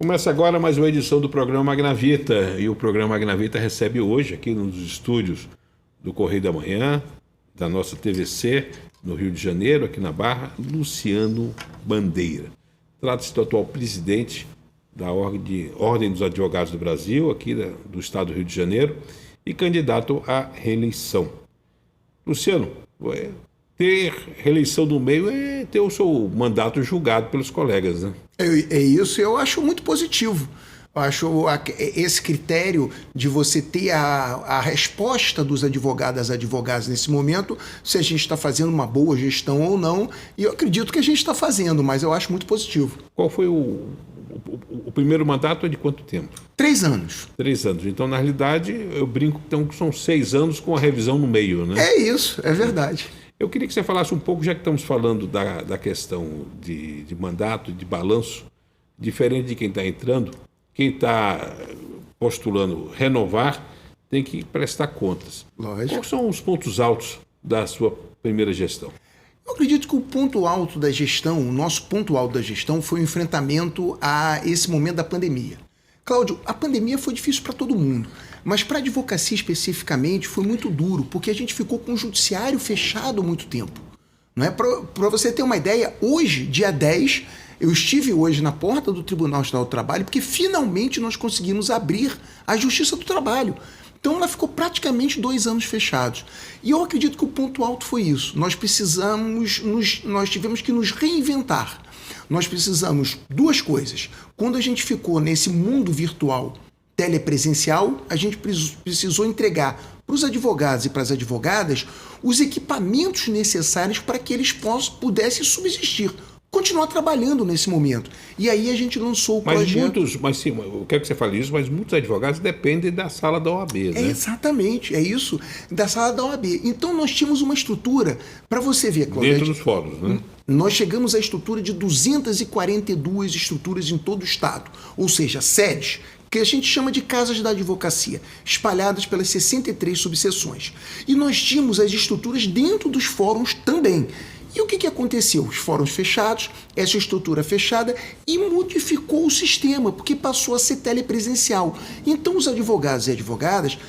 Começa agora mais uma edição do programa Magnavita. E o programa Magnavita recebe hoje, aqui nos estúdios do Correio da Manhã, da nossa TVC, no Rio de Janeiro, aqui na Barra, Luciano Bandeira. Trata-se do atual presidente da Ordem dos Advogados do Brasil, aqui do estado do Rio de Janeiro, e candidato à reeleição. Luciano, ter reeleição no meio é ter o seu mandato julgado pelos colegas, né? É isso, eu acho muito positivo. Eu acho esse critério de você ter a resposta dos advogados nesse momento, se a gente está fazendo uma boa gestão ou não, e eu acredito que a gente está fazendo, mas eu acho muito positivo. Qual foi o primeiro mandato? É de quanto tempo? 3 anos. 3 anos. Então, na realidade, eu brinco que são 6 anos com a revisão no meio, né? É isso, é verdade. Eu queria que você falasse um pouco, já que estamos falando da questão de mandato, de balanço, diferente de quem está entrando, quem está postulando renovar tem que prestar contas. Lógico. Quais são os pontos altos da sua primeira gestão? Eu acredito que o ponto alto da gestão, o nosso ponto alto da gestão foi o enfrentamento a esse momento da pandemia. Cláudio, a pandemia foi difícil para todo mundo, mas para a advocacia especificamente foi muito duro, porque a gente ficou com o judiciário fechado há muito tempo. Não é? Para você ter uma ideia, hoje, dia 10, eu estive hoje na porta do Tribunal Estadual do Trabalho, porque finalmente nós conseguimos abrir a Justiça do Trabalho. Então ela ficou praticamente 2 anos fechados. E eu acredito que o ponto alto foi isso. Nós tivemos que nos reinventar. Nós precisamos 2 coisas. Quando a gente ficou nesse mundo virtual telepresencial, a gente precisou entregar para os advogados e para as advogadas os equipamentos necessários para que eles pudessem subsistir, continuar trabalhando nesse momento. E aí a gente lançou o projeto. Mas sim, eu quero que você fale isso, mas muitos advogados dependem da sala da OAB, né? Exatamente, é isso, da sala da OAB. Então nós tínhamos uma estrutura, para você ver, Cláudio. Dentro dos fóruns, né? Nós chegamos à estrutura de 242 estruturas em todo o estado, ou seja, sedes, que a gente chama de casas da advocacia, espalhadas pelas 63 subseções. E nós tínhamos as estruturas dentro dos fóruns também. E o que aconteceu? Os fóruns fechados, essa estrutura fechada, e modificou o sistema, porque passou a ser telepresencial. Então os advogados e advogadas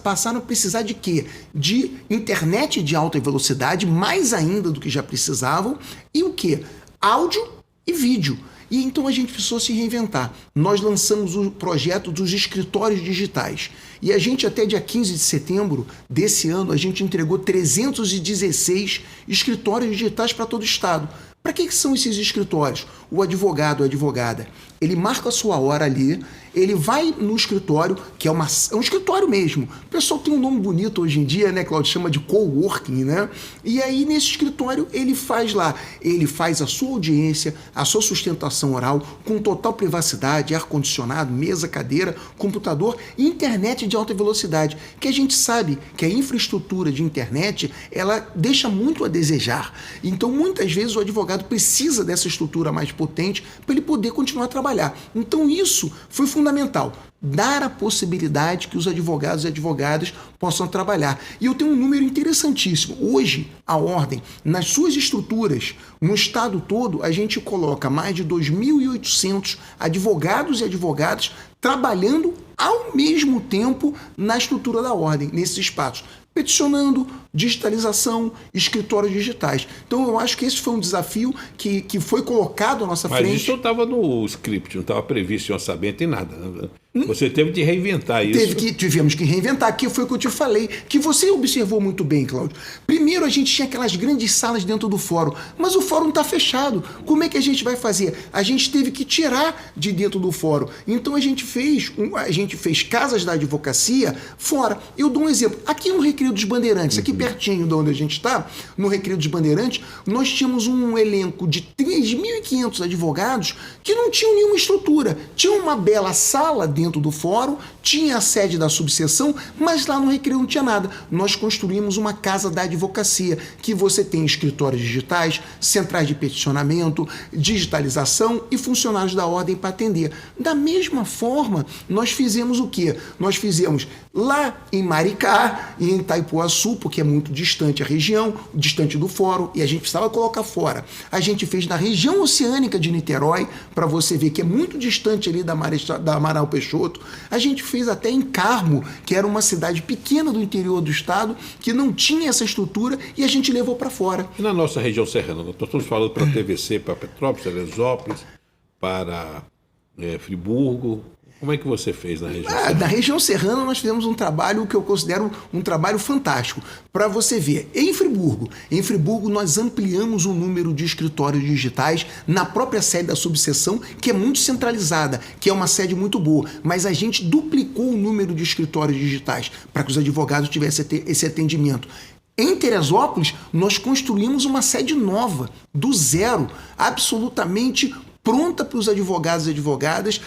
passaram a precisar de quê? De internet de alta velocidade, mais ainda do que já precisavam, e o quê? Áudio e vídeo. E então a gente precisou se reinventar. Nós lançamos o projeto dos escritórios digitais. E a gente, até dia 15 de setembro desse ano, a gente entregou 316 escritórios digitais para todo o estado. Para que são esses escritórios? O advogado ou advogada, ele marca a sua hora ali, ele vai no escritório, que é um escritório mesmo. O pessoal tem um nome bonito hoje em dia, né, Cláudio? Chama de coworking, né? E aí, nesse escritório, ele faz a sua audiência, a sua sustentação oral, com total privacidade, ar-condicionado, mesa, cadeira, computador e internet de alta velocidade, que a gente sabe que a infraestrutura de internet, ela deixa muito a desejar. Então, muitas vezes, o advogado precisa dessa estrutura mais potente para ele poder continuar a trabalhar. Então, isso foi fundamental, dar a possibilidade que os advogados e advogadas possam trabalhar. E eu tenho um número interessantíssimo. Hoje, a Ordem, nas suas estruturas, no estado todo, a gente coloca mais de 2.800 advogados e advogadas trabalhando ao mesmo tempo na estrutura da Ordem, nesses espaços, peticionando, digitalização, escritórios digitais. Então eu acho que esse foi um desafio que foi colocado à nossa frente. Mas isso não estava no script, não estava previsto em orçamento em nada, né? Você teve de reinventar isso. Tivemos que reinventar, que foi o que eu te falei, que você observou muito bem, Cláudio. Primeiro a gente tinha aquelas grandes salas dentro do fórum, mas o fórum está fechado. Como é que a gente vai fazer? A gente teve que tirar de dentro do fórum. Então a gente fez casas da advocacia fora. Eu dou um exemplo. Aqui no Recreio dos Bandeirantes, aqui pertinho de onde a gente está, no Recreio dos Bandeirantes, nós tínhamos um elenco de 3.500 advogados que não tinham nenhuma estrutura. Tinha uma bela sala dentro do fórum, tinha a sede da subseção, mas lá no Recreio não tinha nada. Nós construímos uma casa da advocacia, que você tem escritórios digitais, centrais de peticionamento, digitalização e funcionários da ordem para atender. Da mesma forma, nós fizemos o quê? Nós fizemos lá em Maricá e em Itaipuaçu, porque é muito distante a região, distante do fórum, e a gente precisava colocar fora. A gente fez na região oceânica de Niterói, para você ver que é muito distante ali da Amaral Peixoto. A gente fez até em Carmo, que era uma cidade pequena do interior do estado, que não tinha essa estrutura, e a gente levou para fora. E na nossa região serrana, nós estamos falando para a TVC, para Petrópolis, Teresópolis, para Friburgo. Como é que você fez na região serrana? Na região serrana nós fizemos um trabalho que eu considero um trabalho fantástico. Para você ver, em Friburgo nós ampliamos o número de escritórios digitais na própria sede da subseção, que é muito centralizada, que é uma sede muito boa, mas a gente duplicou o número de escritórios digitais para que os advogados tivessem esse atendimento. Em Teresópolis, nós construímos uma sede nova, do zero, absolutamente pronta para os advogados e advogadas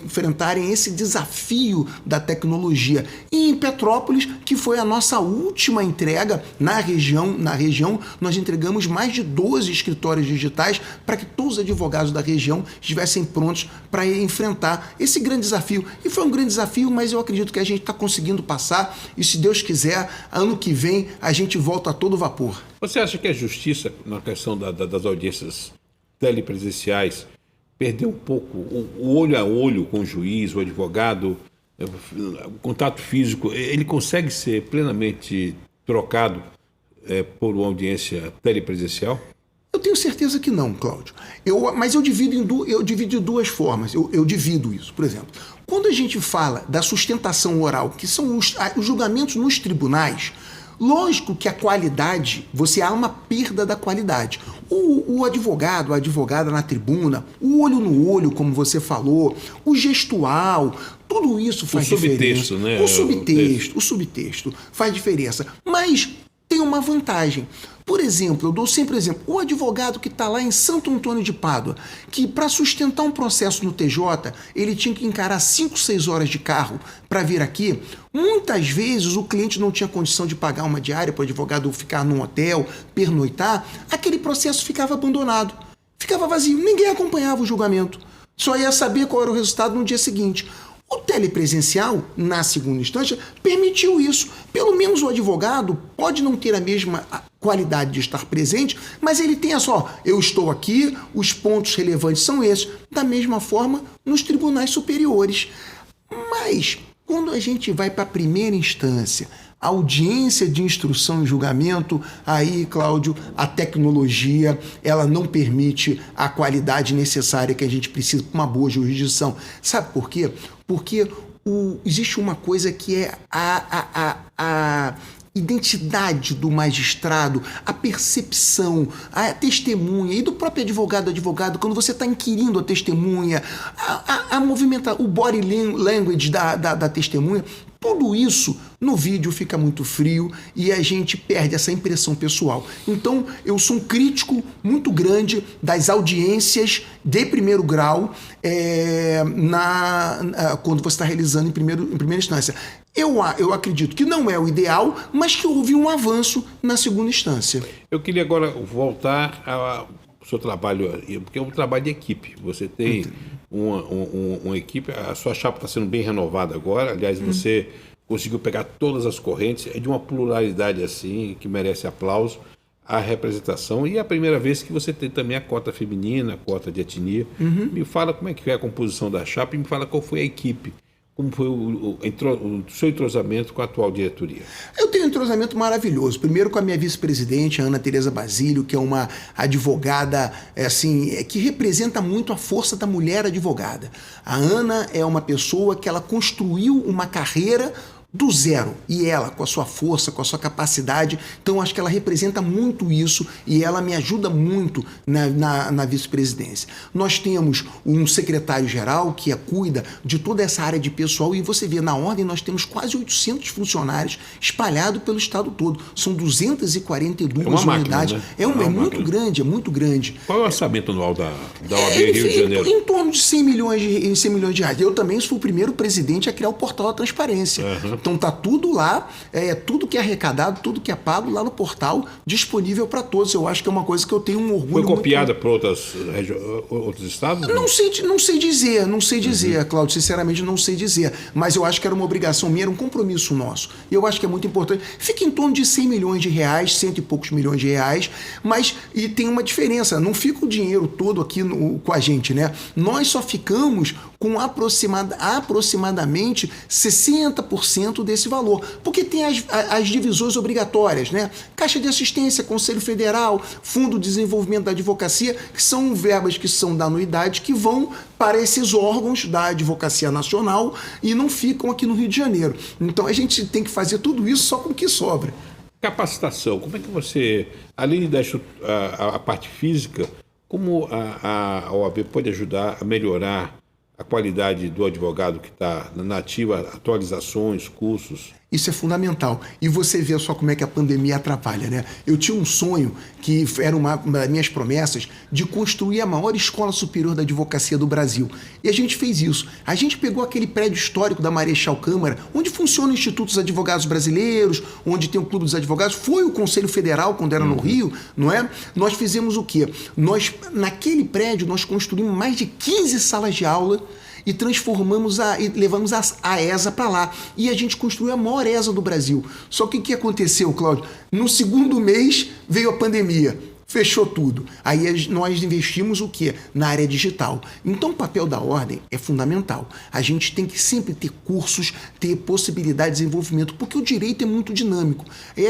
enfrentarem esse desafio da tecnologia. E em Petrópolis, que foi a nossa última entrega na região, nós entregamos mais de 12 escritórios digitais para que todos os advogados da região estivessem prontos para enfrentar esse grande desafio. E foi um grande desafio, mas eu acredito que a gente está conseguindo passar e, se Deus quiser, ano que vem a gente volta a todo vapor. Você acha que a justiça, na questão das audiências telepresenciais, perdeu um pouco o olho a olho com o juiz, o advogado, o contato físico, ele consegue ser plenamente trocado por uma audiência telepresencial? Eu tenho certeza que não, Cláudio. Mas eu divido de duas formas. Eu divido isso. Por exemplo, quando a gente fala da sustentação oral, que são os julgamentos nos tribunais, lógico que a qualidade, há uma perda da qualidade. O advogado, a advogada na tribuna, o olho no olho, como você falou, o gestual, tudo isso faz diferença. Né? O subtexto faz diferença. Mas tem uma vantagem. Por exemplo, eu dou sempre exemplo, o advogado que está lá em Santo Antônio de Pádua, que para sustentar um processo no TJ, ele tinha que encarar 5, 6 horas de carro para vir aqui. Muitas vezes o cliente não tinha condição de pagar uma diária para o advogado ficar num hotel, pernoitar, aquele processo ficava abandonado, ficava vazio, ninguém acompanhava o julgamento, só ia saber qual era o resultado no dia seguinte. O telepresencial, na segunda instância, permitiu isso. Pelo menos o advogado pode não ter a mesma qualidade de estar presente, mas ele tem eu estou aqui, os pontos relevantes são esses. Da mesma forma, nos tribunais superiores. Mas, quando a gente vai para a primeira instância, audiência de instrução e julgamento, aí, Cláudio, a tecnologia, ela não permite a qualidade necessária que a gente precisa para uma boa jurisdição. Sabe por quê? Porque existe uma coisa que é a identidade do magistrado, a percepção, a testemunha e do próprio advogado, quando você está inquirindo a testemunha, a movimentar o body language da testemunha, tudo isso no vídeo fica muito frio e a gente perde essa impressão pessoal. Então, eu sou um crítico muito grande das audiências de primeiro grau quando você está realizando em primeira instância. Eu acredito que não é o ideal, mas que houve um avanço na segunda instância. Eu queria agora voltar ao seu trabalho, porque é um trabalho de equipe. Você tem uma equipe, a sua chapa está sendo bem renovada agora. Aliás, você conseguiu pegar todas as correntes, é de uma pluralidade assim, que merece aplauso, a representação. E é a primeira vez que você tem também a cota feminina, a cota de etnia. Me fala como é que foi a composição da chapa e me fala qual foi a equipe. Como foi o seu entrosamento com a atual diretoria? Eu tenho um entrosamento maravilhoso. Primeiro com a minha vice-presidente, a Ana Tereza Basílio, que é uma advogada que representa muito a força da mulher advogada. A Ana é uma pessoa que ela construiu uma carreira do zero. E ela, com a sua força, com a sua capacidade, então acho que ela representa muito isso e ela me ajuda muito na vice-presidência. Nós temos um secretário-geral que cuida de toda essa área de pessoal e você vê, na ordem nós temos quase 800 funcionários espalhados pelo estado todo. São 242 unidades. Né? É muito grande, é muito grande. Qual é o orçamento anual da OAB Rio de Janeiro? Em torno de 100 milhões de reais. Eu também fui o primeiro presidente a criar o portal da transparência. Então tá tudo lá, tudo que é arrecadado, tudo que é pago lá no portal, disponível para todos. Eu acho que é uma coisa que eu tenho um orgulho. Foi copiada por outros estados? Não sei dizer, Cláudio, sinceramente não sei dizer. Mas eu acho que era uma obrigação minha, era um compromisso nosso. E eu acho que é muito importante. Fica em torno de 100 milhões de reais, 100 e poucos milhões de reais, e tem uma diferença, não fica o dinheiro todo aqui com a gente, né? Nós só ficamos com aproximadamente 60% desse valor, porque tem as divisões obrigatórias, né? Caixa de Assistência, Conselho Federal, Fundo de Desenvolvimento da Advocacia, que são verbas que são da anuidade, que vão para esses órgãos da Advocacia Nacional e não ficam aqui no Rio de Janeiro. Então a gente tem que fazer tudo isso só com o que sobra. Capacitação, como é que você, além da a parte física, como a OAB pode ajudar a melhorar a qualidade do advogado que está na ativa, atualizações, cursos? Isso é fundamental. E você vê só como é que a pandemia atrapalha, né? Eu tinha um sonho, que era uma das minhas promessas, de construir a maior escola superior da advocacia do Brasil. E a gente fez isso. A gente pegou aquele prédio histórico da Marechal Câmara, onde funciona o Instituto dos Advogados Brasileiros, onde tem o Clube dos Advogados, foi o Conselho Federal, quando era no Rio, não é? Nós fizemos o quê? Naquele prédio, nós construímos mais de 15 salas de aula, e transformamos e levamos a ESA para lá. E a gente construiu a maior ESA do Brasil. Só que o que aconteceu, Cláudio? No segundo mês veio a pandemia. Fechou tudo. Aí nós investimos o quê? Na área digital. Então o papel da ordem é fundamental. A gente tem que sempre ter cursos, ter possibilidade de desenvolvimento, porque o direito é muito dinâmico. E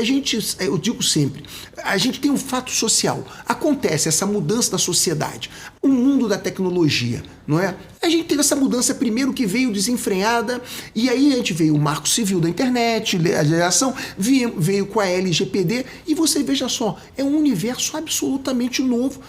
eu digo sempre, a gente tem um fato social. Acontece essa mudança da sociedade, o mundo da tecnologia, não é? A gente teve essa mudança primeiro que veio desenfreada, e aí a gente veio o Marco Civil da internet, a geração veio com a LGPD, e você veja só, é um universo absolutamente novo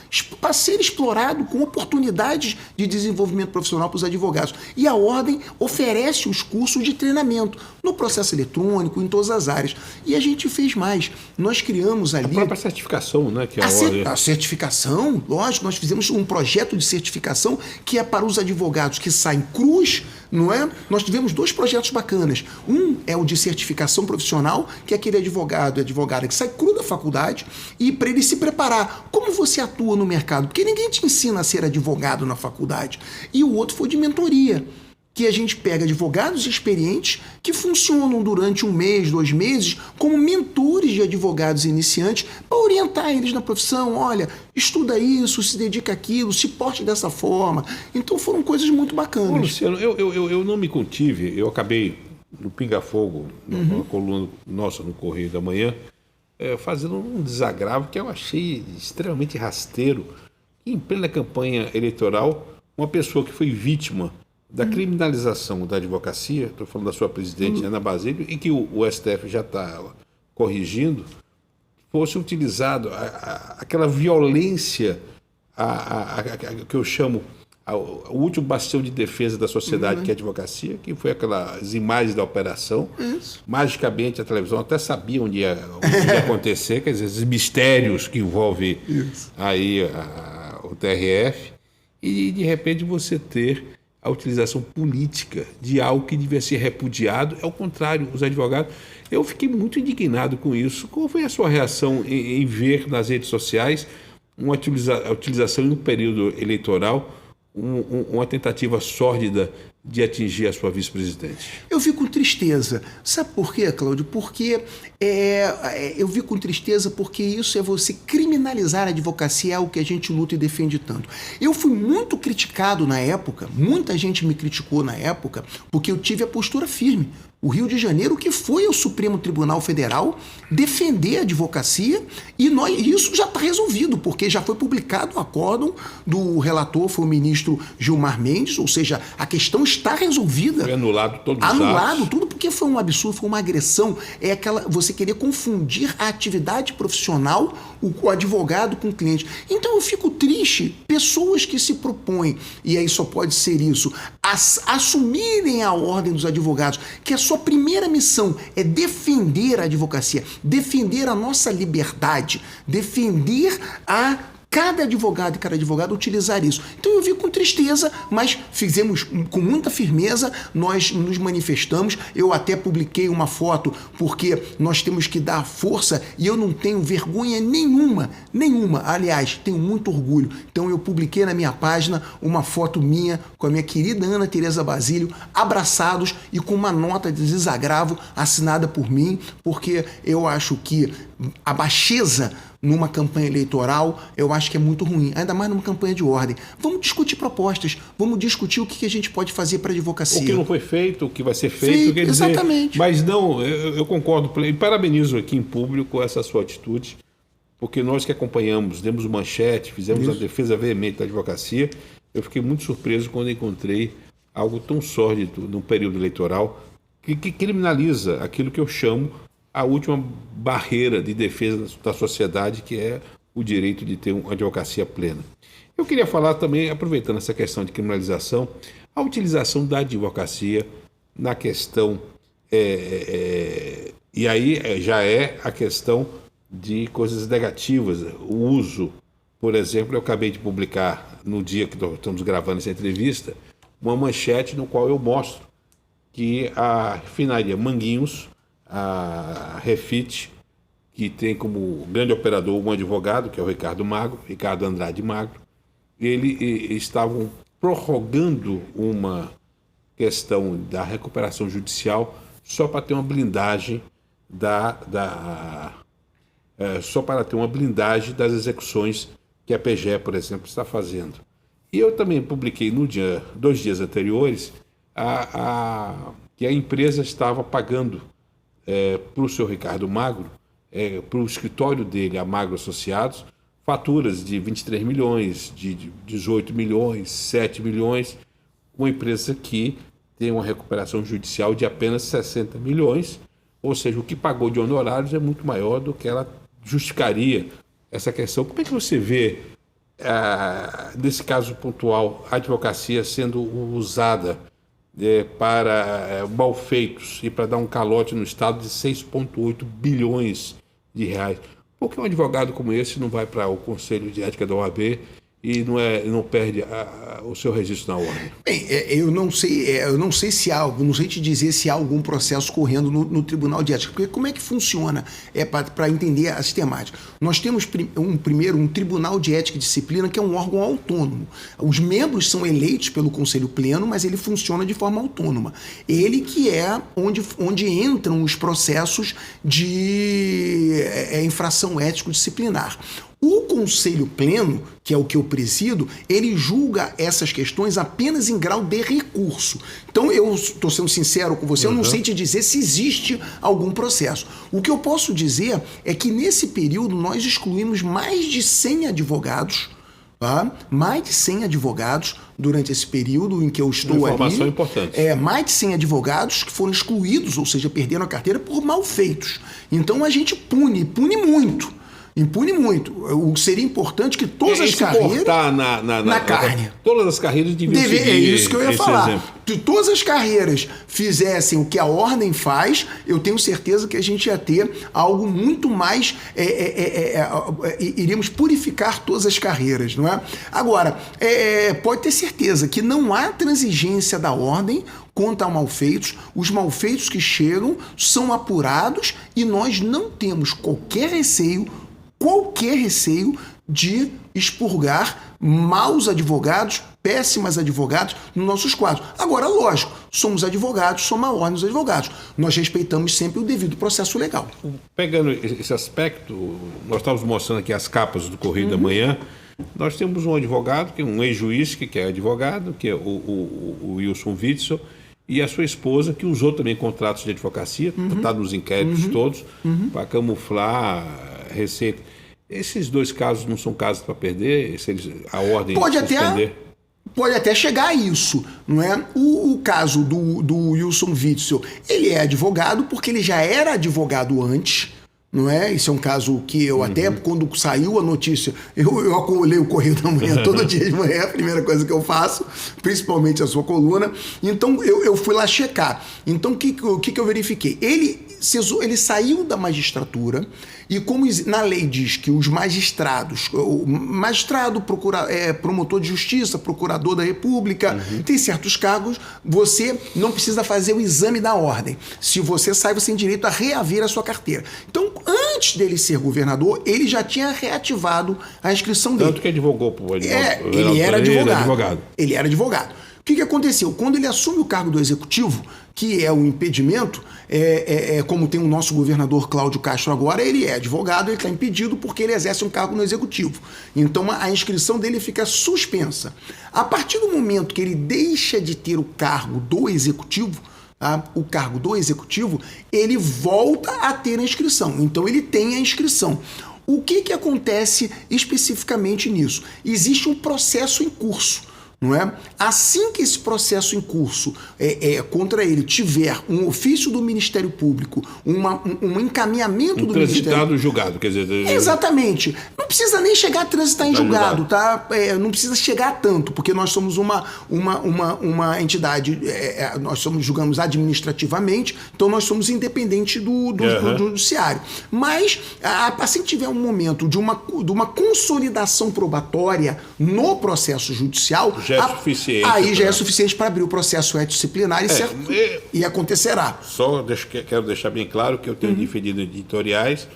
para ser explorado com oportunidades de desenvolvimento profissional para os advogados. E a ordem oferece os cursos de treinamento no processo eletrônico, em todas as áreas. E a gente fez mais. Nós criamos ali... A própria certificação, né? Que a certificação, lógico, nós fizemos um projeto de certificação que é para os advogados que saem crus, não é? Nós tivemos 2 projetos bacanas. Um é o de certificação profissional, que é aquele advogada que sai cru da faculdade e para ele se preparar. Como você atua no mercado? Porque ninguém te ensina a ser advogado na faculdade. E o outro foi de mentoria, que a gente pega advogados experientes que funcionam durante 1 mês, 2 meses, como mentores de advogados iniciantes para orientar eles na profissão. Olha, estuda isso, se dedica àquilo, se porte dessa forma. Então foram coisas muito bacanas. Ô, Luciano, eu não me contive, eu acabei no Pinga Fogo, numa coluna nossa no Correio da Manhã, fazendo um desagravo que eu achei extremamente rasteiro. Em plena campanha eleitoral, uma pessoa que foi vítima da criminalização da advocacia, estou falando da sua presidente Ana Basílio, e que o STF já está corrigindo, fosse utilizado aquela violência, que eu chamo o último bastião de defesa da sociedade, que é a advocacia, que foi aquelas imagens da operação. Magicamente a televisão até sabia onde ia acontecer, quer dizer, esses mistérios que envolvem aí o TRF, e de repente você ter a utilização política de algo que devia ser repudiado. É o contrário, os advogados... Eu fiquei muito indignado com isso. Qual foi a sua reação em ver nas redes sociais a utilização em um período eleitoral, uma tentativa sórdida de atingir a sua vice-presidente? Eu vi com tristeza. Sabe por quê, Cláudio? Porque eu vi com tristeza porque isso é você criminalizar a advocacia, é algo que a gente luta e defende tanto. Eu fui muito criticado na época, muita gente me criticou na época, porque eu tive a postura firme. O Rio de Janeiro que foi ao Supremo Tribunal Federal defender a advocacia e isso já está resolvido, porque já foi publicado o acórdão do relator, foi o ministro Gilmar Mendes, ou seja, a questão está resolvida. Foi anulado todos os atos. Anulado tudo, porque foi um absurdo, foi uma agressão. É você querer confundir a atividade profissional, o advogado com o cliente. Então eu fico triste, pessoas que se propõem, e aí só pode ser isso, assumirem a ordem dos advogados, que a sua primeira missão é defender a advocacia, defender a nossa liberdade, defender cada advogado e cada advogado utilizar isso. Então eu vi com tristeza, mas fizemos com muita firmeza, nós nos manifestamos, eu até publiquei uma foto, porque nós temos que dar força e eu não tenho vergonha nenhuma, aliás, tenho muito orgulho. Então eu publiquei na minha página uma foto minha com a minha querida Ana Tereza Basílio, abraçados e com uma nota de desagravo assinada por mim, porque eu acho que a baixeza numa campanha eleitoral, eu acho que é muito ruim, ainda mais numa campanha de ordem. Vamos discutir propostas, vamos discutir o que a gente pode fazer para a advocacia. O que não foi feito, o que vai ser feito, quer dizer, exatamente. Mas não, eu concordo, e parabenizo aqui em público essa sua atitude, porque nós que acompanhamos, demos manchete, fizemos a defesa veemente da advocacia, eu fiquei muito surpreso quando encontrei algo tão sórdido num período eleitoral que criminaliza aquilo que eu chamo a última barreira de defesa da sociedade, que é o direito de ter uma advocacia plena. Eu queria falar também, aproveitando essa questão de criminalização, a utilização da advocacia na questão, e aí já é a questão de coisas negativas, o uso. Por exemplo, eu acabei de publicar, no dia que nós estamos gravando essa entrevista, uma manchete no qual eu mostro que a refinaria Manguinhos, a Refit, que tem como grande operador um advogado, que é o Ricardo Andrade Magro, estavam prorrogando uma questão da recuperação judicial só para ter uma blindagem só para ter uma blindagem das execuções que a PGE, por exemplo, está fazendo. E eu também publiquei 2 dias anteriores que a empresa estava pagando para o senhor Ricardo Magro, para o escritório dele, a Magro Associados, faturas de 23 milhões, de 18 milhões, 7 milhões, uma empresa que tem uma recuperação judicial de apenas 60 milhões, ou seja, o que pagou de honorários é muito maior do que ela justificaria essa questão. Como é que você vê, nesse caso pontual, a advocacia sendo usada para malfeitos e para dar um calote no Estado de 6,8 bilhões de reais? Por que um advogado como esse não vai para o Conselho de Ética da OAB e não perde o seu registro na ordem? Bem, eu não sei se há, não sei te dizer se há algum processo correndo no Tribunal de Ética, porque como é que funciona para entender as temáticas? Nós temos primeiro um Tribunal de Ética e Disciplina, que é um órgão autônomo. Os membros são eleitos pelo Conselho Pleno, mas ele funciona de forma autônoma. Ele que é onde entram os processos de infração ético-disciplinar. O Conselho Pleno, que é o que eu presido, ele julga essas questões apenas em grau de recurso. Então, eu estou sendo sincero com você, eu não sei te dizer se existe algum processo. O que eu posso dizer é que nesse período nós excluímos mais de 100 advogados, tá? Mais de 100 advogados durante esse período em que eu estou ali. Informação importante. Mais de 100 advogados que foram excluídos, ou seja, perderam a carteira por malfeitos. Então, a gente pune muito. Impune muito. Seria importante que todas as carreiras... na carne. Todas as carreiras deviam seguir. É isso que eu ia falar. Exemplo. Se todas as carreiras fizessem o que a ordem faz, eu tenho certeza que a gente ia ter algo muito mais... iríamos purificar todas as carreiras, não é? Agora, pode ter certeza que não há transigência da ordem quanto a malfeitos. Os malfeitos que chegam são apurados e nós não temos qualquer receio de expurgar maus advogados, péssimos advogados nos nossos quadros. Agora, lógico, somos advogados, somos a ordem dos advogados. Nós respeitamos sempre o devido processo legal. Pegando esse aspecto, nós estávamos mostrando aqui as capas do Correio da Manhã. Nós temos um advogado, que é um ex-juiz que é advogado, que é o Wilson Witzel, e a sua esposa, que usou também contratos de advocacia, está nos inquéritos todos, para camuflar receita. Esses dois casos não são casos para perder? Se a ordem suspender? Pode até chegar a isso, não é? O caso do Wilson Witzel, ele é advogado porque ele já era advogado antes, não é? Esse é um caso que eu até, quando saiu a notícia, eu leio o Correio da Manhã todo dia de manhã, é a primeira coisa que eu faço, principalmente a sua coluna. Então eu fui lá checar. Então o que eu verifiquei? Ele saiu da magistratura e como na lei diz que os magistrados, o magistrado, promotor de justiça, procurador da República, tem certos cargos, você não precisa fazer o exame da ordem. Se você sai, você tem direito a reaver a sua carteira. Então, antes dele ser governador, ele já tinha reativado a inscrição dele. Tanto que advogou para o advogado. Ele era advogado. Ele era advogado. O que aconteceu? Quando ele assume o cargo do executivo, que é o impedimento, como tem o nosso governador Cláudio Castro agora, ele é advogado, ele está impedido porque ele exerce um cargo no executivo. Então a inscrição dele fica suspensa. A partir do momento que ele deixa de ter o cargo do executivo, ele volta a ter a inscrição. Então ele tem a inscrição. O que acontece especificamente nisso? Existe um processo em curso. Não é? Assim que esse processo em curso contra ele tiver um ofício do Ministério Público, um encaminhamento do Ministério... Transitado julgado, quer dizer... Exatamente. Não precisa nem chegar a transitar em julgado, tá? Não precisa chegar a tanto, porque nós somos uma entidade, nós julgamos administrativamente, então nós somos independentes do judiciário. Mas, assim que tiver um momento de uma consolidação probatória no processo judicial... Já é suficiente. Aí já é suficiente para abrir o processo ético-disciplinar e acontecerá. Só quero deixar bem claro que eu tenho defendido editoriais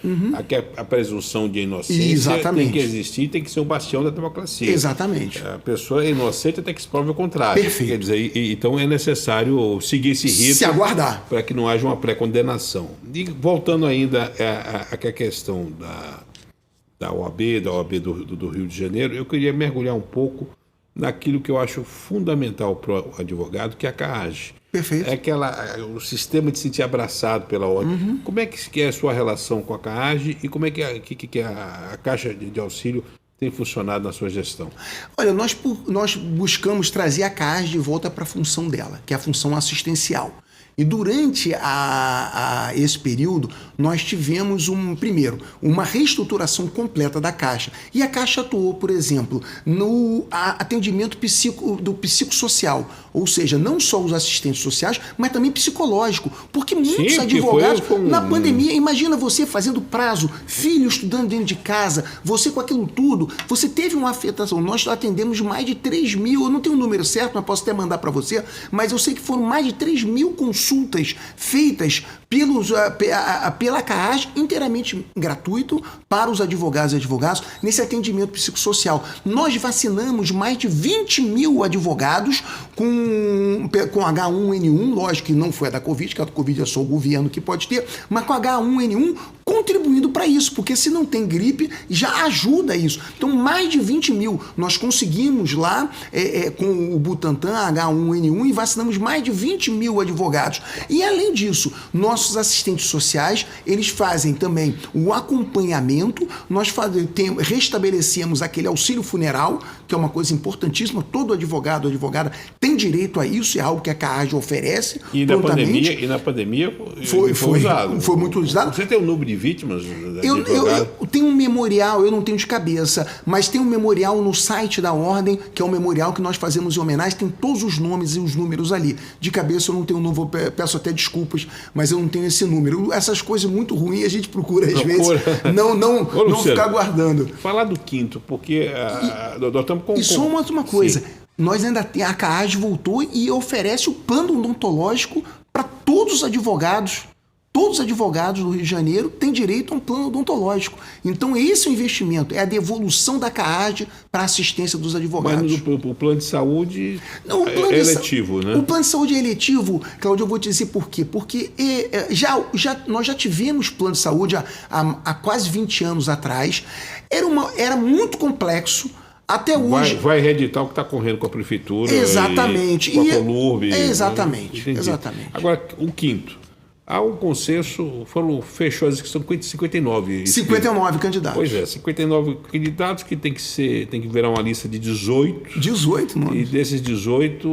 a presunção de inocência tem que existir, tem que ser um bastião da democracia. Exatamente. A pessoa é inocente até que se prove o contrário. Perfeito. Quer dizer, então é necessário seguir esse rito. Se aguardar. Para que não haja uma pré-condenação. E voltando ainda à questão da OAB do Rio de Janeiro, eu queria mergulhar um pouco naquilo que eu acho fundamental para o advogado, que é a CAAGE. Perfeito. O sistema de se sentir abraçado pela ordem. Como é que é a sua relação com a CAAGE e como é que a Caixa de Auxílio tem funcionado na sua gestão? Olha, nós buscamos trazer a CAAGE de volta para a função dela, que é a função assistencial. E durante esse período, nós tivemos primeiro, uma reestruturação completa da Caixa. E a Caixa atuou, por exemplo, no atendimento do psicossocial, ou seja, não só os assistentes sociais, mas também psicológico, porque muitos advogados, na pandemia, imagina você fazendo prazo, filho estudando dentro de casa, você com aquilo tudo, você teve uma afetação. Nós atendemos mais de 3 mil, eu não tenho o número certo, mas posso até mandar para você, mas eu sei que foram mais de 3 mil consultas feitas pela CAAGE, inteiramente gratuito para os advogados e advogados nesse atendimento psicossocial. Nós vacinamos mais de 20 mil advogados com H1N1, lógico que não foi a da Covid, que a da Covid é só o governo que pode ter, mas com H1N1 contribuindo para isso, porque se não tem gripe, já ajuda isso. Então, mais de 20 mil nós conseguimos lá com o Butantan, H1N1, e vacinamos mais de 20 mil advogados. E, além disso, nossos assistentes sociais, eles fazem também o acompanhamento, nós restabelecemos aquele auxílio funeral, que é uma coisa importantíssima, todo advogado ou advogada tem direito a isso, é algo que a CAAGE oferece. E na pandemia foi usado. Foi muito usado. Você tem um número de vítimas? Eu tenho um memorial, eu não tenho de cabeça, mas tem um memorial no site da Ordem, que é um memorial que nós fazemos em homenagem, tem todos os nomes e os números ali. De cabeça eu não tenho um número, peço até desculpas, mas eu não tenho esse número. Essas coisas muito ruins a gente procura às vezes não ficar guardando. Falar do quinto, porque nós estamos com... E só uma coisa, sim. Nós ainda a CAAGE voltou e oferece o plano odontológico para todos os advogados. Todos os advogados do Rio de Janeiro têm direito a um plano odontológico. Então, esse é o investimento, é a devolução da CAAGE para a assistência dos advogados. Mas o plano de saúde é eletivo, né? O plano de saúde é eletivo, Cláudio, eu vou te dizer por quê. Porque nós já tivemos plano de saúde há quase 20 anos atrás. Era muito complexo. Até hoje... Vai reeditar o que está correndo com a prefeitura. Exatamente. Com a Colurb. Exatamente. Né? Exatamente. Agora, o quinto. Há um consenso, fechou as inscrições com 59. 59 candidatos. Pois é, 59 candidatos que tem que virar uma lista de 18. 18 nomes. E desses 18,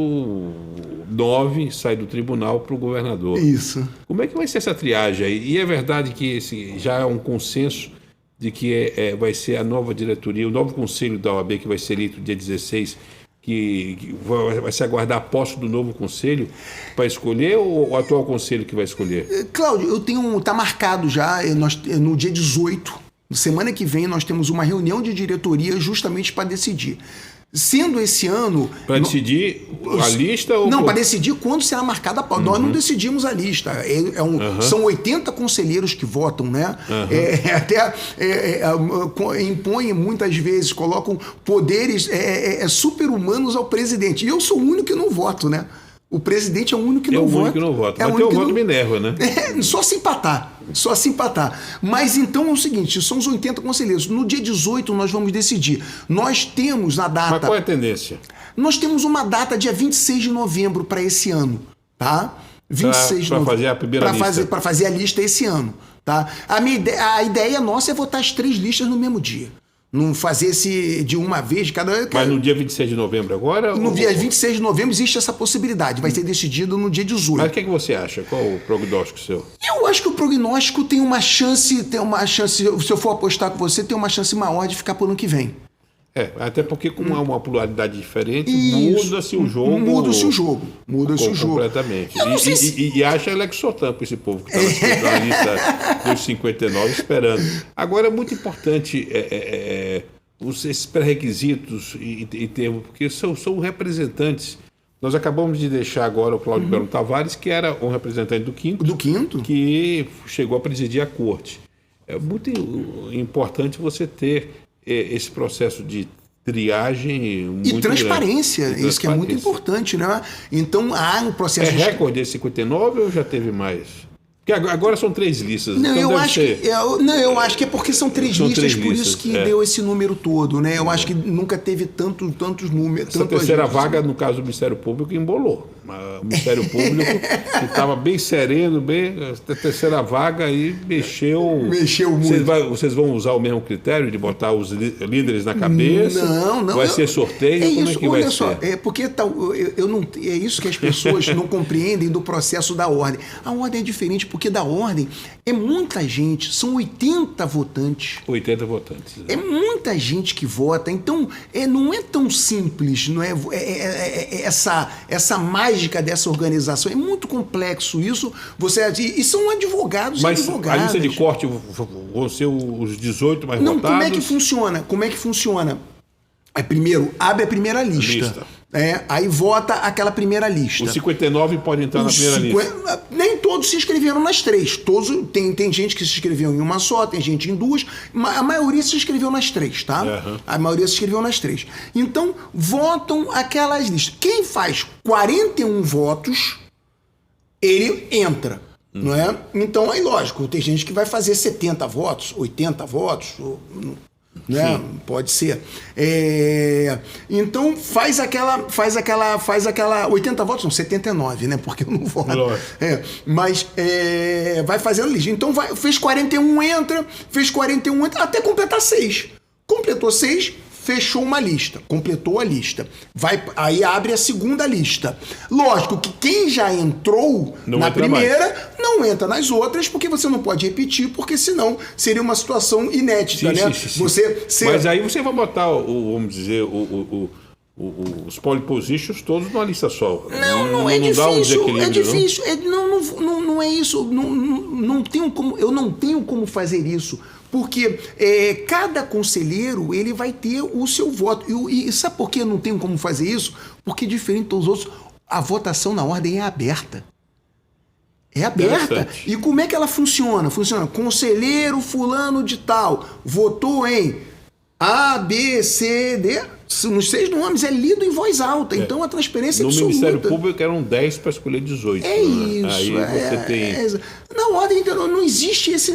9 sai do tribunal para o governador. Isso. Como é que vai ser essa triagem aí? E é verdade que esse já é um consenso de que vai ser a nova diretoria, o novo conselho da OAB que vai ser eleito dia 16, que vai se aguardar a posse do novo conselho para escolher ou o atual conselho que vai escolher? Cláudio, está marcado já, no dia 18, semana que vem, nós temos uma reunião de diretoria justamente para decidir. Sendo esse ano... Para decidir a lista? Não, para decidir quando será marcada a pauta. Nós não decidimos a lista. São 80 conselheiros que votam, né? Impõem muitas vezes, colocam poderes super-humanos ao presidente. E eu sou o único que não voto, né? O presidente é o único que não vota. É o único que não vota. Mas tem o voto Minerva, né? Só se empatar. Só se empatar. Mas então é o seguinte, são os 80 conselheiros. No dia 18 nós vamos decidir. Nós temos na data... Mas qual é a tendência? Nós temos uma data dia 26 de novembro para esse ano, tá? 26 de novembro. Para fazer a primeira lista. Para fazer a lista esse ano, tá? A ideia nossa é votar as 3 listas no mesmo dia. Não fazer esse de uma vez de cada... Mas no dia 26 de novembro agora? No dia 26 de novembro existe essa possibilidade. Vai ser decidido no dia 18. Mas o que você acha? Qual o prognóstico seu? Eu acho que o prognóstico tem uma chance, se eu for apostar com você, tem uma chance maior de ficar pro ano que vem. Até porque como há uma pluralidade diferente, muda-se o jogo. Muda-se o jogo. Completamente. E acha Alex Sotan para esse povo que está na lista dos 59 esperando. Agora é muito importante esses pré-requisitos e termos, porque são representantes. Nós acabamos de deixar agora o Cláudio Belo Tavares, que era um representante do Quinto. Que chegou a presidir a corte. É muito importante você ter esse processo de triagem muito e transparência, grande. Isso que é muito importante, né? Então há um processo... recorde esse 59 ou já teve mais? Porque agora são 3 listas. Não, então eu acho que é porque são 3 listas, por isso que deu esse número todo, né? Eu acho que nunca teve tantos números. Essa terceira vaga, no caso do Ministério Público, embolou. O Ministério Público, que estava bem sereno, a terceira vaga aí mexeu muito. Vocês vão usar o mesmo critério de botar os líderes na cabeça? Não. Vai ser sorteio? Como é que vai ser? Porque é isso que as pessoas não compreendem do processo da ordem. A ordem é diferente, porque da ordem é muita gente, são 80 votantes. 80 votantes. É muita gente que vota, então não é tão simples, não é essa mágica dessa organização. É muito complexo isso. E são advogados. Mas a lista de corte vão ser os 18 mais votados? Como é que funciona? Primeiro, abre a primeira lista. Aí vota aquela primeira lista. Os 59 podem entrar na primeira lista. Nem todos se inscreveram nas 3. Tem gente que se inscreveu em uma só, tem gente em 2. A maioria se inscreveu nas 3, tá? A maioria se inscreveu nas 3. Então, votam aquelas listas. Quem faz 41 votos, ele entra. Não é? Então, aí lógico, tem gente que vai fazer 70 votos, 80 votos... Né? Pode ser. Então faz aquela 80 votos, não, 79, né? Porque eu não voto. Mas vai fazendo a lista. Então fez 41, entra, até completar 6. Completou 6, fechou uma lista, completou a lista. Aí abre a segunda lista. Lógico que quem já entrou na primeira não entra nas outras, porque você não pode repetir, porque senão seria uma situação inédita, né? Sim. Mas aí você vai botar, vamos dizer, os pole positions todos numa lista só. Não é difícil. É difícil. Não é isso. Eu não tenho como fazer isso. Porque cada conselheiro ele vai ter o seu voto. E sabe por que eu não tenho como fazer isso? Porque, diferente dos outros, a votação na ordem é aberta. É aberta. E como é que ela funciona? Funciona, conselheiro fulano de tal votou em A, B, C, D... Nos 6 nomes é lido em voz alta, então a transparência é absoluta. No Ministério Público eram 10 para escolher 18. Isso. Aí você tem... Na ordem não existe esse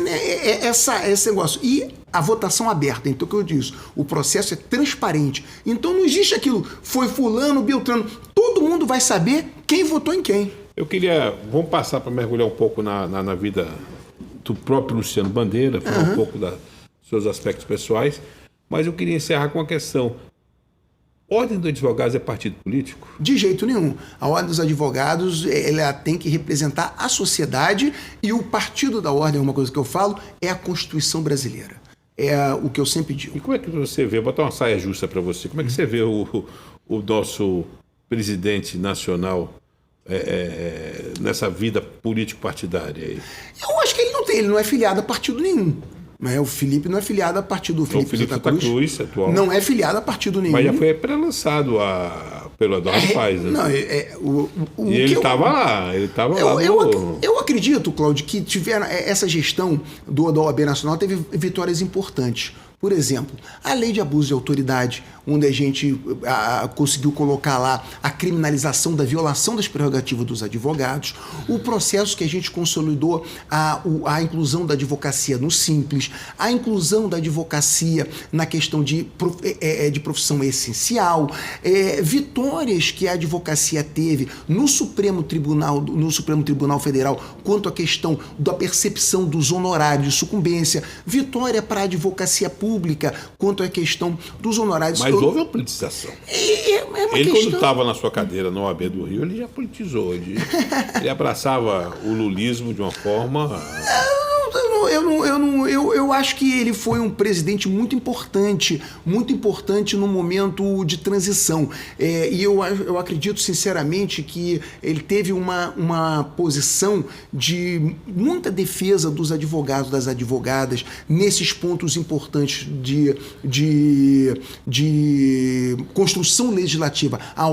negócio. E a votação aberta, então o que eu disse, o processo é transparente. Então não existe aquilo, foi fulano, beltrano. Todo mundo vai saber quem votou em quem. Vamos passar para mergulhar um pouco na vida do próprio Luciano Bandeira, falar um pouco dos seus aspectos pessoais, mas eu queria encerrar com uma questão. Ordem dos Advogados é partido político? De jeito nenhum. A Ordem dos Advogados, ela tem que representar a sociedade, e o partido da Ordem, uma coisa que eu falo, é a Constituição brasileira. É o que eu sempre digo. E como é que você vê, vou botar uma saia justa para você, como é que você vê o nosso presidente nacional nessa vida político-partidária aí? Eu acho que ele não é filiado a partido nenhum. O Felipe não é filiado a partido. O Felipe Santa Cruz atual. Não é filiado a partido nenhum. Mas já foi pré-lançado pelo Eduardo Paes, né? Não, e ele estava lá. Ele estava lá. Eu acredito, Cláudio, que essa gestão da OAB Nacional teve vitórias importantes. Por exemplo, a lei de abuso de autoridade, onde a gente conseguiu colocar lá a criminalização da violação das prerrogativas dos advogados, o processo que a gente consolidou a inclusão da advocacia no Simples, a inclusão da advocacia na questão de profissão essencial, vitórias que a advocacia teve no Supremo Tribunal Federal quanto à questão da percepção dos honorários de sucumbência, vitória para a advocacia pública quanto à questão dos honorários. Mas houve uma politização. Ele, quando estava na sua cadeira na OAB do Rio, ele já politizou. Ele abraçava o lulismo de uma forma... Eu acho que ele foi um presidente muito importante no momento de transição. E eu acredito sinceramente que ele teve uma posição de muita defesa dos advogados, das advogadas, nesses pontos importantes de construção legislativa. A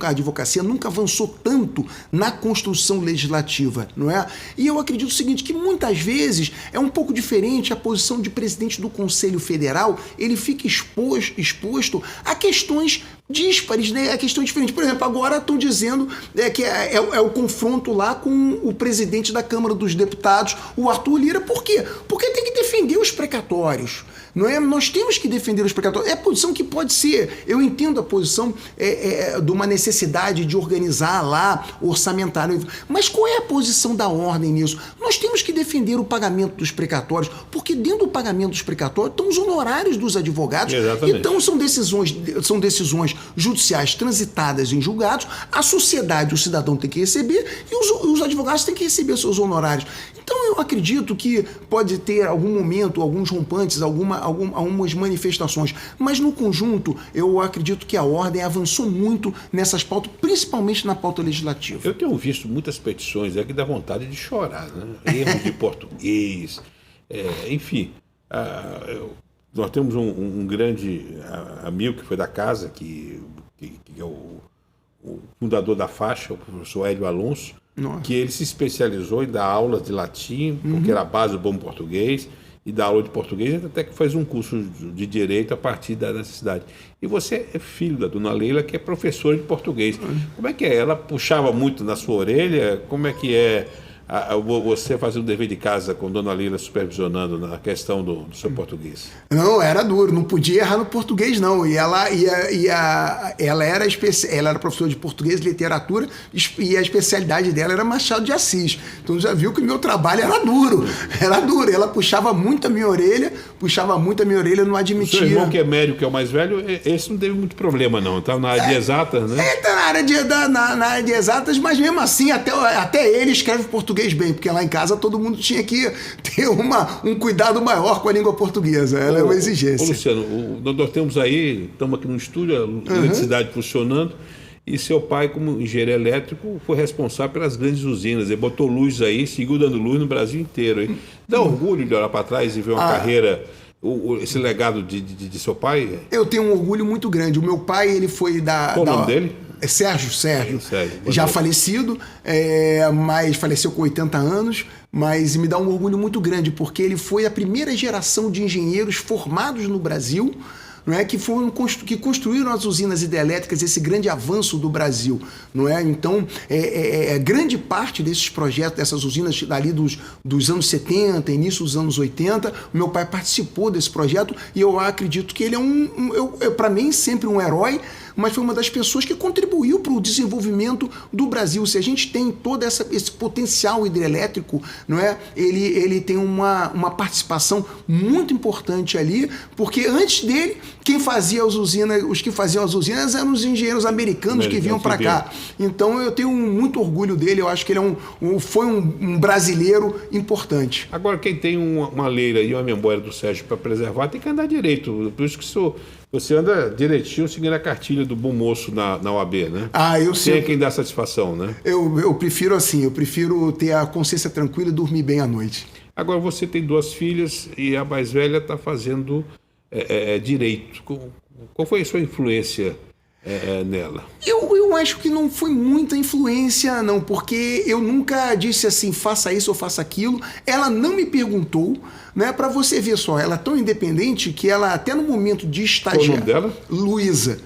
advocacia nunca avançou tanto na construção legislativa, não é? E eu acredito o seguinte, que muitas vezes é um pouco diferente a posição de presidente do Conselho Federal, ele fica exposto a questões díspares, né? A questão diferente. Por exemplo, agora estão dizendo que é o confronto lá com o presidente da Câmara dos Deputados, o Arthur Lira. Por quê? Porque tem que defender os precatórios. Não é? Nós temos que defender os precatórios. É a posição que pode ser. Eu entendo a posição de uma necessidade de organizar lá o orçamentário. Mas qual é a posição da ordem nisso? Nós temos que defender o pagamento dos precatórios, porque dentro do pagamento dos precatórios estão os honorários dos advogados. Exatamente. Então são decisões judiciais transitadas em julgados, a sociedade, o cidadão tem que receber e os advogados têm que receber seus honorários. Então eu acredito que pode ter algum momento, alguns rompantes, algumas manifestações, mas no conjunto eu acredito que a ordem avançou muito nessas pautas, principalmente na pauta legislativa. Eu tenho visto muitas petições que dá vontade de chorar, né? Erros de português, enfim. Nós temos um grande amigo que foi da casa, que é o fundador da faixa, o professor Hélio Alonso, que ele se especializou em dar aulas de latim, porque era a base do bom português, e dar aula de português, até que fez um curso de direito a partir da necessidade. E você é filho da dona Leila, que é professora de português. Como é que é? Ela puxava muito na sua orelha? Como é que é você fazer o dever de casa com dona Leila supervisionando na questão do seu português? Não, era duro, não podia errar no português, não. E ela era professora de português e literatura, e a especialidade dela era Machado de Assis. Então já viu que o meu trabalho era duro. Ela puxava muito a minha orelha, não admitia. O seu irmão, que é médico, que é o mais velho, esse não teve muito problema, não. Estava na área de exatas, né? Tá na área de exatas, mas mesmo assim, até ele escreve português bem, porque lá em casa todo mundo tinha que ter um cuidado maior com a língua portuguesa. Ela é uma exigência. Luciano, nós temos estamos aqui no estúdio, a eletricidade funcionando, e seu pai, como engenheiro elétrico, foi responsável pelas grandes usinas. Ele botou luz aí, seguiu dando luz no Brasil inteiro. Hein? Dá orgulho de olhar para trás e ver uma carreira, esse legado de seu pai? Eu tenho um orgulho muito grande. O meu pai, ele foi Qual o nome dele? Sérgio, já falecido, mas faleceu com 80 anos, mas me dá um orgulho muito grande, porque ele foi a primeira geração de engenheiros formados no Brasil não é, que construíram as usinas hidrelétricas, esse grande avanço do Brasil, não é? Então, grande parte desses projetos, dessas usinas dali dos anos 70, início dos anos 80, meu pai participou desse projeto e eu acredito que ele é para mim, sempre um herói, mas foi uma das pessoas que contribuiu para o desenvolvimento do Brasil. Se a gente tem todo esse potencial hidrelétrico, não é? Ele tem uma participação muito importante ali, porque antes dele, os que faziam as usinas eram os engenheiros americanos que vinham para cá. Então eu tenho muito orgulho dele, eu acho que ele foi um brasileiro importante. Agora, quem tem uma leira e uma memória do Sérgio para preservar tem que andar direito. Por isso que você anda direitinho seguindo a cartilha do bom moço na OAB, né? Eu sei. Tem quem dá satisfação, né? Eu prefiro assim, eu prefiro ter a consciência tranquila e dormir bem à noite. Agora, você tem 2 filhas e a mais velha está fazendo direito. Qual foi a sua influência nela? Eu acho que não foi muita influência, não, porque eu nunca disse assim, faça isso ou faça aquilo. Ela não me perguntou, né? Para você ver só, ela é tão independente que ela, até no momento de estagiar... Qual o nome dela? Luísa.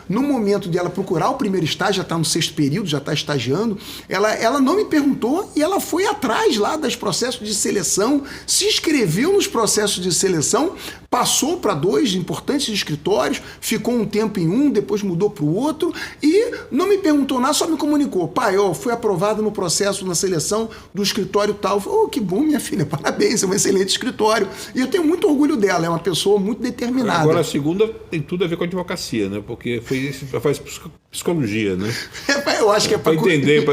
No momento de ela procurar o primeiro estágio, já está no 6º período, já está estagiando, ela não me perguntou e ela foi atrás lá dos processos de seleção, se inscreveu nos processos de seleção, passou para 2 importantes escritórios, ficou um tempo em um, depois mudou para o outro e não me perguntou nada, só me comunicou. Pai, fui aprovado no processo, na seleção do escritório tal. Eu falei, que bom, minha filha, parabéns, é um excelente escritório. E eu tenho muito orgulho dela, é uma pessoa muito determinada. Agora a segunda tem tudo a ver com a advocacia, né? Porque faz psicologia, né? Eu acho que é para entender,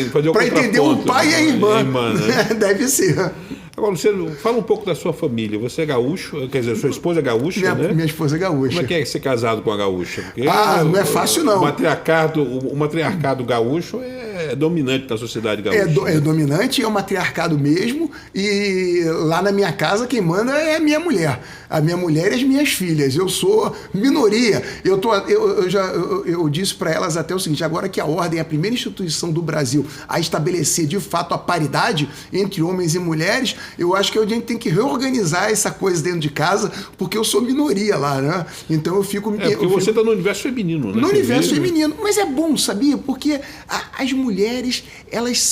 fazer o para entender o pai e a irmã. Né? Deve ser. Agora, Luciano, fala um pouco da sua família. Você é gaúcho, quer dizer, sua esposa é gaúcha, né? Minha esposa é gaúcha. Como é que é ser casado com a gaúcha? Porque não é fácil, não. O matriarcado gaúcho é dominante na sociedade gaúcha. É dominante, é um matriarcado mesmo, e lá na minha casa quem manda é a minha mulher. A minha mulher e as minhas filhas. Eu sou minoria. Eu disse para elas até o seguinte, agora que a Ordem é a primeira instituição do Brasil a estabelecer de fato a paridade entre homens e mulheres, eu acho que a gente tem que reorganizar essa coisa dentro de casa, porque eu sou minoria lá, né? Então eu fico... porque você está no universo feminino, né? No universo feminino. Mas é bom, sabia? Porque as mulheres, elas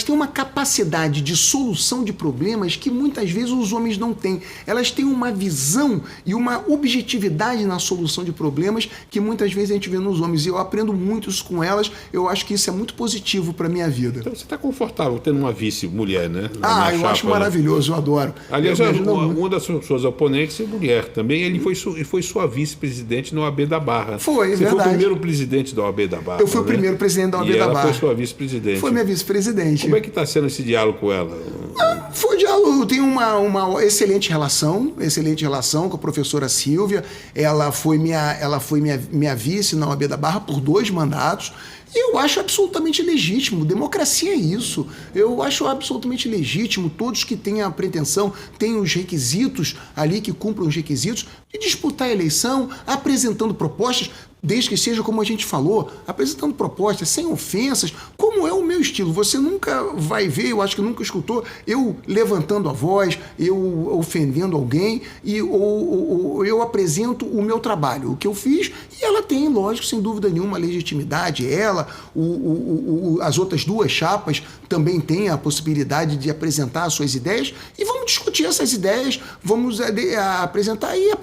têm uma capacidade de solução de problemas que muitas vezes os homens não têm. Elas têm uma visão e uma objetividade na solução de problemas que muitas vezes a gente vê nos homens. E eu aprendo muito isso com elas. Eu acho que isso é muito positivo para a minha vida. Então você está confortável tendo uma vice-mulher, né? Eu acho maravilhoso, eu adoro. Aliás, uma das suas oponentes é mulher também. Ele foi sua vice-presidente na OAB da Barra. Foi, você verdade. Foi o primeiro presidente da OAB da Barra. Eu fui o primeiro presidente da OAB da Barra. E ela foi sua vice-presidente. Foi minha vice-presidente. Como é que está sendo esse diálogo com ela? Foi um diálogo, eu tenho uma excelente relação com a professora Silvia. Ela foi minha vice na OAB da Barra por 2 mandatos. E eu acho absolutamente legítimo. Democracia é isso. Eu acho absolutamente legítimo. Todos que têm a pretensão, têm os requisitos ali, que cumpram os requisitos, de disputar a eleição, apresentando propostas, desde que seja como a gente falou, apresentando propostas, sem ofensas, como é o meu estilo. Você nunca vai ver, eu acho que nunca escutou, eu levantando a voz, eu ofendendo alguém, ou eu apresento o meu trabalho, o que eu fiz, e ela tem, lógico, sem dúvida nenhuma, legitimidade. Ela, as outras 2 chapas também têm a possibilidade de apresentar as suas ideias, e vamos discutir essas ideias, vamos apresentar, e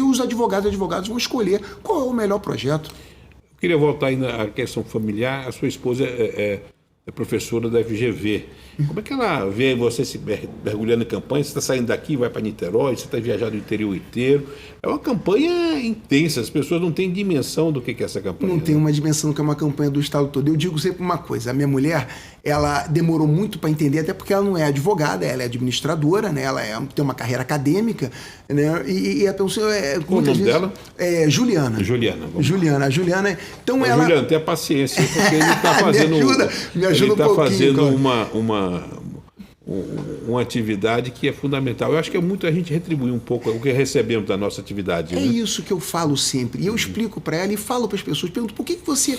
os advogados vão escolher qual é o melhor projeto. Eu queria voltar aí na questão familiar. A sua esposa é professora da FGV. Como é que ela vê você se mergulhando em campanha? Você está saindo daqui, vai para Niterói, você está viajando o interior inteiro. É uma campanha intensa, as pessoas não têm dimensão do que é essa campanha. Não tem uma dimensão do que é uma campanha do Estado todo. Eu digo sempre uma coisa, a minha mulher, ela demorou muito para entender, até porque ela não é advogada, ela é administradora, né? Ela tem uma carreira acadêmica, né? E a pessoa... Qual o nome dela? É Juliana. A Juliana. Então ela... Juliana, tenha paciência, porque ele está fazendo... me ajuda um pouquinho. Ele está fazendo uma atividade que é fundamental. Eu acho que é muito a gente retribuir um pouco o que recebemos da nossa atividade. É né? isso que eu falo sempre. E eu explico para ela e falo para as pessoas, pergunto, por que você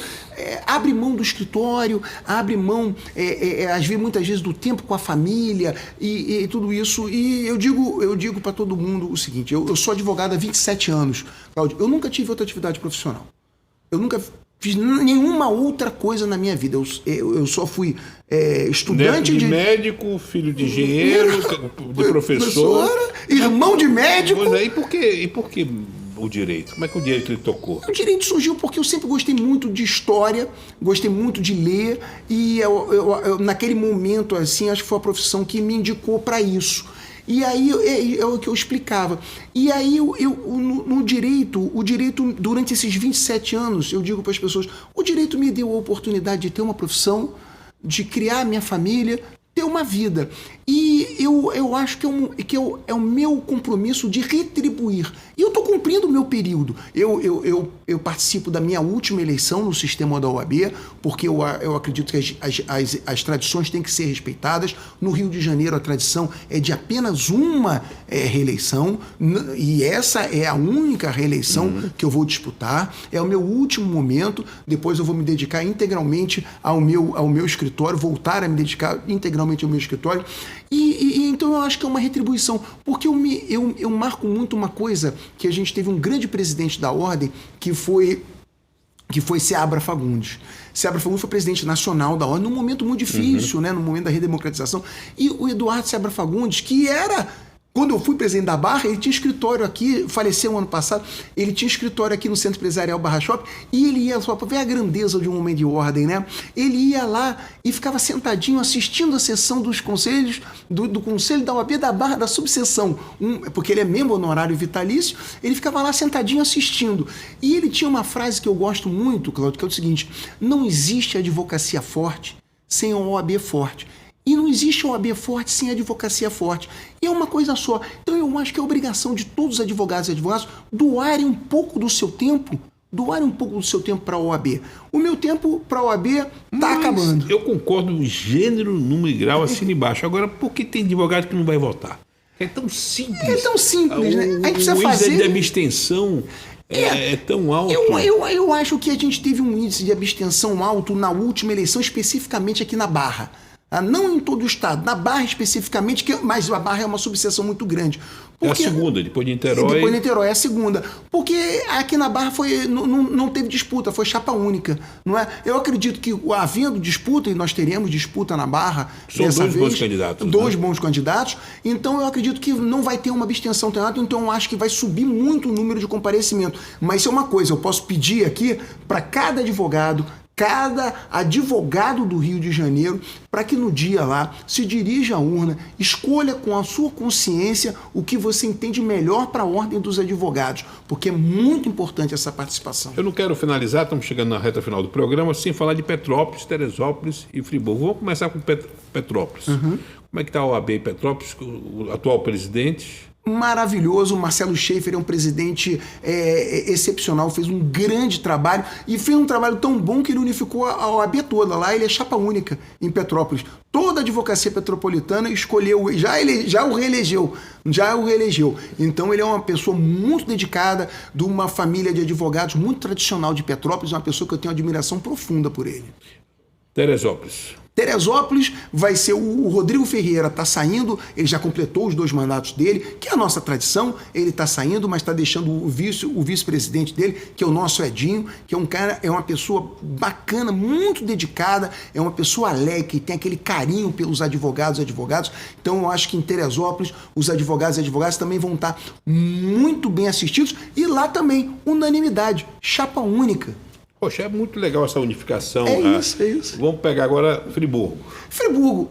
abre mão do escritório, abre mão, às vezes, muitas vezes, do tempo com a família e tudo isso. E eu digo para todo mundo o seguinte, eu sou advogado há 27 anos, Cláudio, eu nunca tive outra atividade profissional. Eu nunca fiz nenhuma outra coisa na minha vida. Eu só fui estudante de médico, filho de engenheiro, de professor, irmão de médico. Pois é, e por que o direito? Como é que o direito lhe tocou? O direito surgiu porque eu sempre gostei muito de história, gostei muito de ler e eu naquele momento, assim, acho que foi a profissão que me indicou para isso. E aí é o que eu explicava. E aí no direito, o direito, durante esses 27 anos, eu digo para as pessoas, o direito me deu a oportunidade de ter uma profissão, de criar minha família, ter uma vida. E eu acho que é o meu compromisso de retribuir. E eu estou cumprindo o meu período. Eu participo da minha última eleição no sistema da OAB, porque eu acredito que as tradições têm que ser respeitadas. No Rio de Janeiro, a tradição é de apenas uma reeleição, e essa é a única reeleição que eu vou disputar. É o meu último momento. Depois eu vou me dedicar integralmente ao meu escritório, voltar a me dedicar integralmente ao meu escritório. E então eu acho que é uma retribuição, porque eu marco muito uma coisa, que a gente teve um grande presidente da ordem, que foi Seabra Fagundes. Seabra Fagundes foi presidente nacional da ordem num momento muito difícil, né, no momento da redemocratização. E o Eduardo Seabra Fagundes, que era... Quando eu fui presidente da Barra, ele tinha escritório aqui, faleceu ano passado, ele tinha escritório aqui no Centro Empresarial Barra Shopping, e ele ia, só para ver a grandeza de um homem de ordem, né? Ele ia lá e ficava sentadinho assistindo a sessão dos conselhos, do Conselho da OAB da Barra, da subseção, porque ele é membro honorário vitalício, ele ficava lá sentadinho assistindo. E ele tinha uma frase que eu gosto muito, Cláudio, que é o seguinte: não existe advocacia forte sem a OAB forte. E não existe OAB forte sem advocacia forte. E é uma coisa só. Então eu acho que é obrigação de todos os advogados e advogados doarem um pouco do seu tempo para a OAB. O meu tempo para a OAB está acabando. Eu concordo em gênero, número e grau, assina embaixo. Agora, por que tem advogado que não vai votar? É tão simples. É tão simples, né? Aí precisa o fazer... índice de abstenção é tão alto. Eu acho que a gente teve um índice de abstenção alto na última eleição, especificamente aqui na Barra. Não em todo o estado, na Barra especificamente, mas a Barra é uma subseção muito grande. Porque, é a segunda, depois de Niterói. Depois de Niterói, é a segunda. Porque aqui na Barra não teve disputa, foi chapa única. Não é? Eu acredito que, havendo disputa, e nós teremos disputa na Barra. São dois bons candidatos. Dois bons candidatos. Então eu acredito que não vai ter uma abstenção tão alta, então eu acho que vai subir muito o número de comparecimento. Mas isso é uma coisa, eu posso pedir aqui para cada advogado do Rio de Janeiro, para que no dia lá se dirija à urna, escolha com a sua consciência o que você entende melhor para a ordem dos advogados, porque é muito importante essa participação. Eu não quero finalizar, estamos chegando na reta final do programa, sem falar de Petrópolis, Teresópolis e Friburgo. Vamos começar com Petrópolis. Como é que está a OAB em Petrópolis, o atual presidente? Maravilhoso, o Marcelo Schaefer é um presidente excepcional, fez um grande trabalho e fez um trabalho tão bom que ele unificou a OAB toda. Lá ele é chapa única em Petrópolis. Toda a advocacia petropolitana escolheu, já o reelegeu. Então ele é uma pessoa muito dedicada, de uma família de advogados muito tradicional de Petrópolis, uma pessoa que eu tenho admiração profunda por ele. Teresópolis vai ser o Rodrigo Ferreira, está saindo, ele já completou os 2 mandatos dele, que é a nossa tradição, ele está saindo, mas está deixando o vice-presidente dele, que é o nosso Edinho, que é um cara, é uma pessoa bacana, muito dedicada, é uma pessoa alegre, que tem aquele carinho pelos advogados. Então eu acho que em Teresópolis os advogados e advogadas também vão estar muito bem assistidos, e lá também, unanimidade, chapa única. Poxa, é muito legal essa unificação. É isso. Vamos pegar agora Friburgo.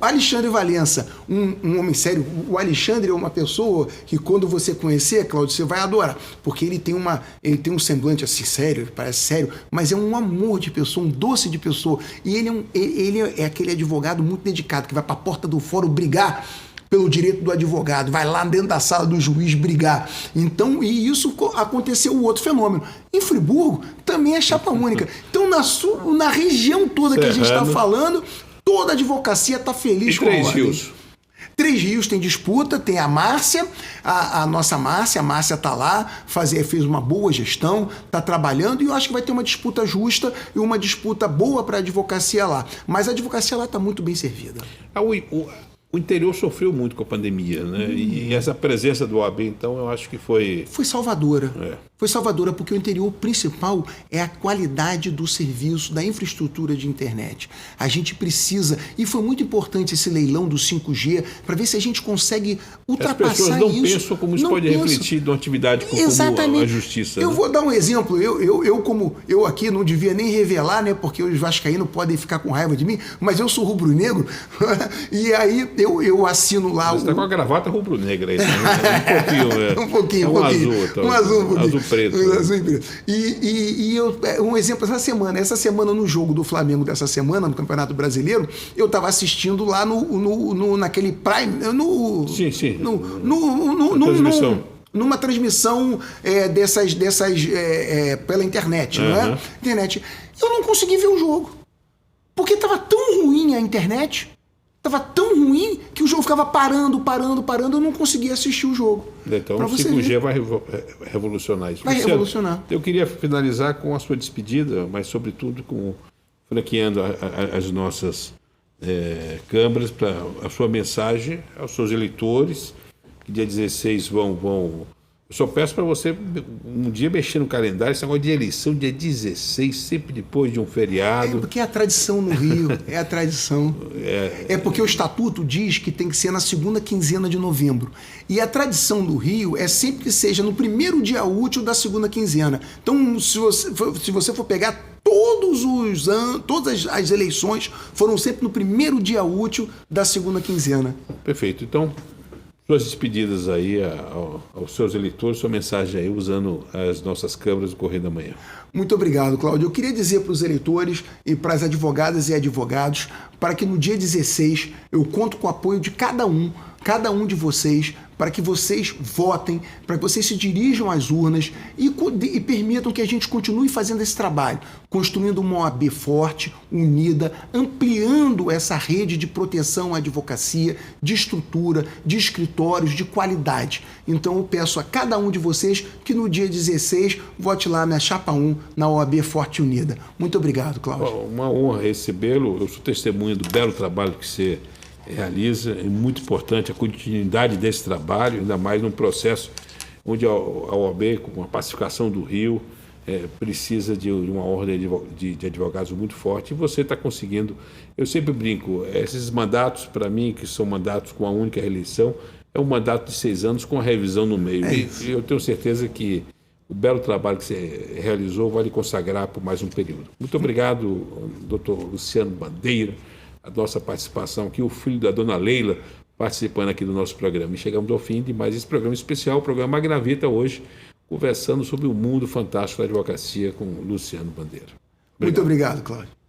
Alexandre Valença, um homem sério. O Alexandre é uma pessoa que, quando você conhecer, Cláudio, você vai adorar. Porque ele tem um semblante assim sério, ele parece sério, mas é um amor de pessoa, um doce de pessoa. E ele é aquele advogado muito dedicado, que vai para a porta do fórum brigar pelo direito do advogado, vai lá dentro da sala do juiz brigar. Então, e isso aconteceu o outro fenômeno. Em Friburgo, também é chapa única. Então, na região toda que a gente está falando, toda a advocacia está feliz com a ordem. Três Rios tem disputa, tem a Márcia, a nossa Márcia, a Márcia está lá, fez uma boa gestão, está trabalhando, e eu acho que vai ter uma disputa justa e uma disputa boa para a advocacia lá. Mas a advocacia lá está muito bem servida. O interior sofreu muito com a pandemia, né? E essa presença do OAB, então, eu acho que foi... Foi salvadora. Foi salvadora porque o interior principal é a qualidade do serviço, da infraestrutura de internet. A gente precisa, e foi muito importante esse leilão do 5G, para ver se a gente consegue ultrapassar isso. As pessoas não pensam como isso pode refletir numa atividade como a justiça. Eu vou dar um exemplo. Eu aqui não devia nem revelar, né? Porque os vascaínos podem ficar com raiva de mim, mas eu sou rubro-negro, e aí eu assino lá... Você está com a gravata rubro-negra aí, um pouquinho. Um azul preto. Azul e preto. E um exemplo, essa semana no jogo do Flamengo dessa semana, no Campeonato Brasileiro, eu estava assistindo lá naquele Prime... Sim. Numa transmissão dessas pela internet, não é? Internet. Eu não consegui ver o jogo. Porque estava tão ruim a internet... Estava tão ruim que o jogo ficava parando, eu não conseguia assistir o jogo. Então o 5G vai revolucionar isso. Vai revolucionar. Eu queria finalizar com a sua despedida, mas sobretudo franqueando as nossas câmaras para a sua mensagem aos seus eleitores, que dia 16 vão... Eu só peço para você um dia mexer no calendário, esse negócio de eleição, dia 16, sempre depois de um feriado. Porque é a tradição no Rio, é a tradição. É porque o estatuto diz que tem que ser na segunda quinzena de novembro. E a tradição do Rio é sempre que seja no primeiro dia útil da segunda quinzena. Então, se você for pegar todas as eleições foram sempre no primeiro dia útil da segunda quinzena. Perfeito. Então, suas despedidas aí aos seus eleitores, sua mensagem aí usando as nossas câmeras do Correio da Manhã. Muito obrigado, Cláudio. Eu queria dizer para os eleitores e para as advogadas e advogados, para que no dia 16 eu conto com o apoio de cada um de vocês, para que vocês votem, para que vocês se dirijam às urnas e permitam que a gente continue fazendo esse trabalho, construindo uma OAB forte, unida, ampliando essa rede de proteção à advocacia, de estrutura, de escritórios, de qualidade. Então eu peço a cada um de vocês que no dia 16 vote lá na Chapa 1, na OAB Forte e Unida. Muito obrigado, Cláudio. Uma honra recebê-lo. Eu sou testemunha do belo trabalho que você realiza. É muito importante a continuidade desse trabalho, ainda mais num processo onde a OAB, com a pacificação do Rio, precisa de uma ordem de advogados muito forte, e você está conseguindo. Eu sempre brinco, esses mandatos, para mim, que são mandatos com a única reeleição, é um mandato de 6 anos com a revisão no meio. E eu tenho certeza que o belo trabalho que você realizou vai lhe consagrar por mais um período. Muito obrigado, doutor Luciano Bandeira, a nossa participação aqui, o filho da dona Leila, participando aqui do nosso programa. E chegamos ao fim de mais esse programa especial, o programa Magnavita, hoje, conversando sobre o mundo fantástico da advocacia com Luciano Bandeira. Muito obrigado, Cláudio.